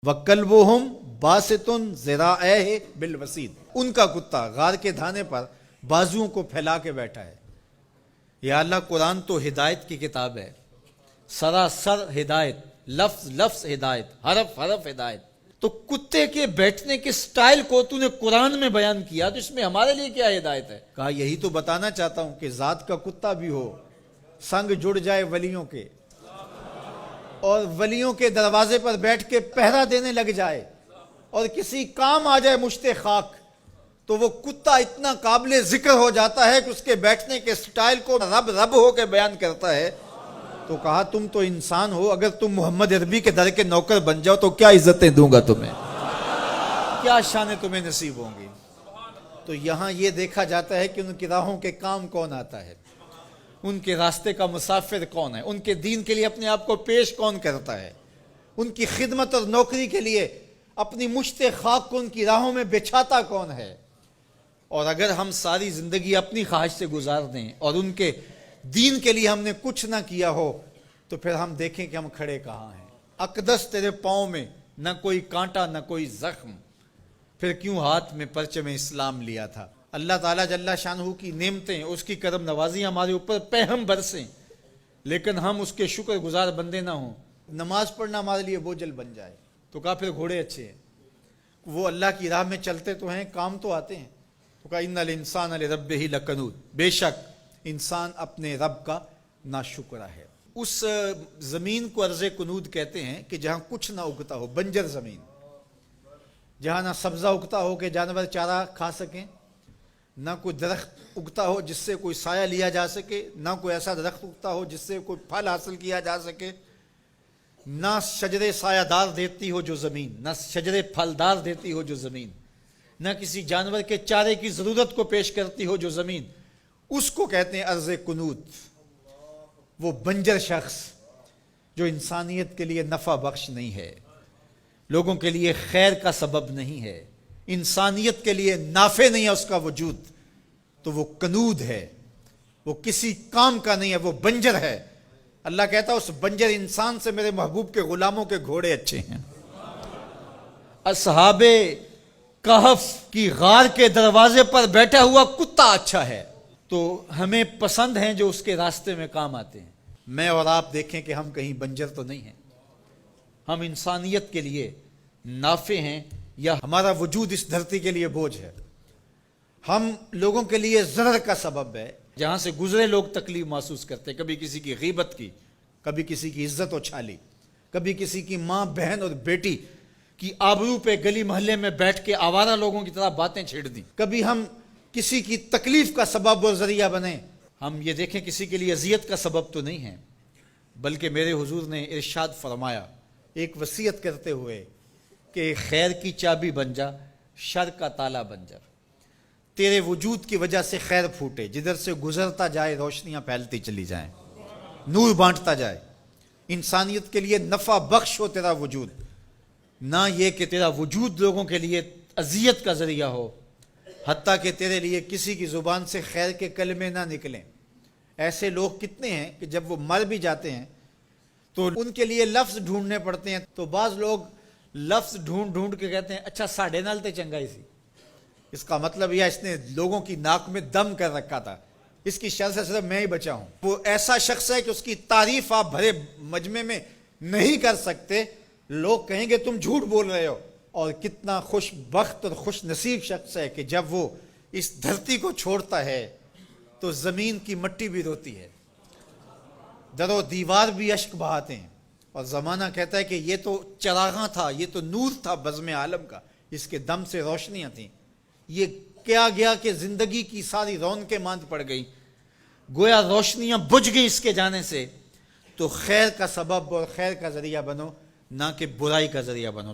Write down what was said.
وَكَلْبُهُمْ بَاسِطٌ ذِرَاعَيْهِ بِالْوَسِيدِ، ان کا کتا غار کے دھانے پر بازوؤں کو پھیلا کے بیٹھا ہے۔ یا اللہ، قرآن تو ہدایت کی کتاب ہے، سراسر ہدایت، لفظ لفظ ہدایت، حرف حرف ہدایت۔ تو کتے کے بیٹھنے کے سٹائل کو تو نے قرآن میں بیان کیا، تو اس میں ہمارے لیے کیا ہدایت ہے؟ کہا یہی تو بتانا چاہتا ہوں کہ ذات کا کتا بھی ہو، سنگ جڑ جائے ولیوں کے، اور ولیوں کے دروازے پر بیٹھ کے پہرا دینے لگ جائے، اور کسی کام آ جائے مشت خاک، تو وہ کتا اتنا قابل ذکر ہو جاتا ہے کہ اس کے بیٹھنے کے سٹائل کو رب رب ہو کے بیان کرتا ہے۔ تو کہا تم تو انسان ہو، اگر تم محمد عربی کے در کے نوکر بن جاؤ تو کیا عزتیں دوں گا تمہیں، کیا شانیں تمہیں نصیب ہوں گی۔ تو یہاں یہ دیکھا جاتا ہے کہ ان کی راہوں کے کام کون آتا ہے، ان کے راستے کا مسافر کون ہے، ان کے دین کے لیے اپنے آپ کو پیش کون کرتا ہے، ان کی خدمت اور نوکری کے لیے اپنی مشت خاک کو ان کی راہوں میں بچھاتا کون ہے۔ اور اگر ہم ساری زندگی اپنی خواہش سے گزار دیں اور ان کے دین کے لیے ہم نے کچھ نہ کیا ہو، تو پھر ہم دیکھیں کہ ہم کھڑے کہاں ہیں۔ اقدس تیرے پاؤں میں نہ کوئی کانٹا نہ کوئی زخم، پھر کیوں ہاتھ میں پرچم اسلام لیا تھا۔ اللہ تعالیٰ جل شانہ کی نعمتیں، اس کی کرم نوازیاں ہمارے اوپر پہم برسیں، لیکن ہم اس کے شکر گزار بندے نہ ہوں، نماز پڑھنا ہمارے لیے بوجھل بن جائے۔ تو کہا پھر گھوڑے اچھے ہیں، وہ اللہ کی راہ میں چلتے تو ہیں، کام تو آتے ہیں۔ تو کہا ان الانسان لربہ لکنود، بے شک انسان اپنے رب کا ناشکرا ہے۔ اس زمین کو ارض کنود کہتے ہیں کہ جہاں کچھ نہ اگتا ہو، بنجر زمین، جہاں نہ سبزہ اگتا ہو کہ جانور چارہ کھا سکیں، نہ کوئی درخت اگتا ہو جس سے کوئی سایہ لیا جا سکے، نہ کوئی ایسا درخت اگتا ہو جس سے کوئی پھل حاصل کیا جا سکے، نہ شجرے سایہ دار دیتی ہو جو زمین، نہ شجرے پھلدار دیتی ہو جو زمین، نہ کسی جانور کے چارے کی ضرورت کو پیش کرتی ہو جو زمین، اس کو کہتے ہیں ارض کنود۔ وہ بنجر شخص جو انسانیت کے لیے نفع بخش نہیں ہے، لوگوں کے لیے خیر کا سبب نہیں ہے، انسانیت کے لیے نافع نہیں ہے اس کا وجود، تو وہ کنود ہے، وہ کسی کام کا نہیں ہے، وہ بنجر ہے۔ اللہ کہتا ہے اس بنجر انسان سے میرے محبوب کے غلاموں کے گھوڑے اچھے ہیں۔ اصحاب کہف کی غار کے دروازے پر بیٹھا ہوا کتا اچھا ہے۔ تو ہمیں پسند ہیں جو اس کے راستے میں کام آتے ہیں۔ میں اور آپ دیکھیں کہ ہم کہیں بنجر تو نہیں ہیں، ہم انسانیت کے لیے نافع ہیں، یا ہمارا وجود اس دھرتی کے لیے بوجھ ہے، ہم لوگوں کے لیے ضرر کا سبب ہے۔ جہاں سے گزرے لوگ تکلیف محسوس کرتے، کبھی کسی کی غیبت کی، کبھی کسی کی عزت اچھالی، کبھی کسی کی ماں بہن اور بیٹی کی آبرو پہ گلی محلے میں بیٹھ کے آوارہ لوگوں کی طرح باتیں چھیڑ دیں، کبھی ہم کسی کی تکلیف کا سبب اور ذریعہ بنیں۔ ہم یہ دیکھیں کسی کے لیے اذیت کا سبب تو نہیں ہیں، بلکہ میرے حضور نے ارشاد فرمایا ایک وصیت کرتے ہوئے کہ خیر کی چابی بن جا، شر کا تالا بن جا، تیرے وجود کی وجہ سے خیر پھوٹے، جدھر سے گزرتا جائے روشنیاں پھیلتی چلی جائیں، نور بانٹتا جائے، انسانیت کے لیے نفع بخش ہو تیرا وجود، نہ یہ کہ تیرا وجود لوگوں کے لیے اذیت کا ذریعہ ہو، حتیٰ کہ تیرے لیے کسی کی زبان سے خیر کے کلمے نہ نکلیں۔ ایسے لوگ کتنے ہیں کہ جب وہ مر بھی جاتے ہیں تو ان کے لیے لفظ ڈھونڈنے پڑتے ہیں، تو بعض لوگ لفظ ڈھونڈ ڈھونڈ کے کہتے ہیں اچھا ساڑھے نال تے چنگائی سی، اس کا مطلب یہ اس نے لوگوں کی ناک میں دم کر رکھا تھا، اس کی شر سے صرف میں ہی بچا ہوں۔ وہ ایسا شخص ہے کہ اس کی تعریف آپ بھرے مجمع میں نہیں کر سکتے، لوگ کہیں گے تم جھوٹ بول رہے ہو۔ اور کتنا خوش بخت اور خوش نصیب شخص ہے کہ جب وہ اس دھرتی کو چھوڑتا ہے تو زمین کی مٹی بھی روتی ہے، در و دیوار بھی اشک بہاتے ہیں، اور زمانہ کہتا ہے کہ یہ تو چراغاں تھا، یہ تو نور تھا بزم عالم کا، اس کے دم سے روشنیاں تھیں، یہ کیا گیا کہ زندگی کی ساری رونقیں ماند پڑ گئی، گویا روشنیاں بجھ گئی اس کے جانے سے۔ تو خیر کا سبب اور خیر کا ذریعہ بنو، نہ کہ برائی کا ذریعہ بنو۔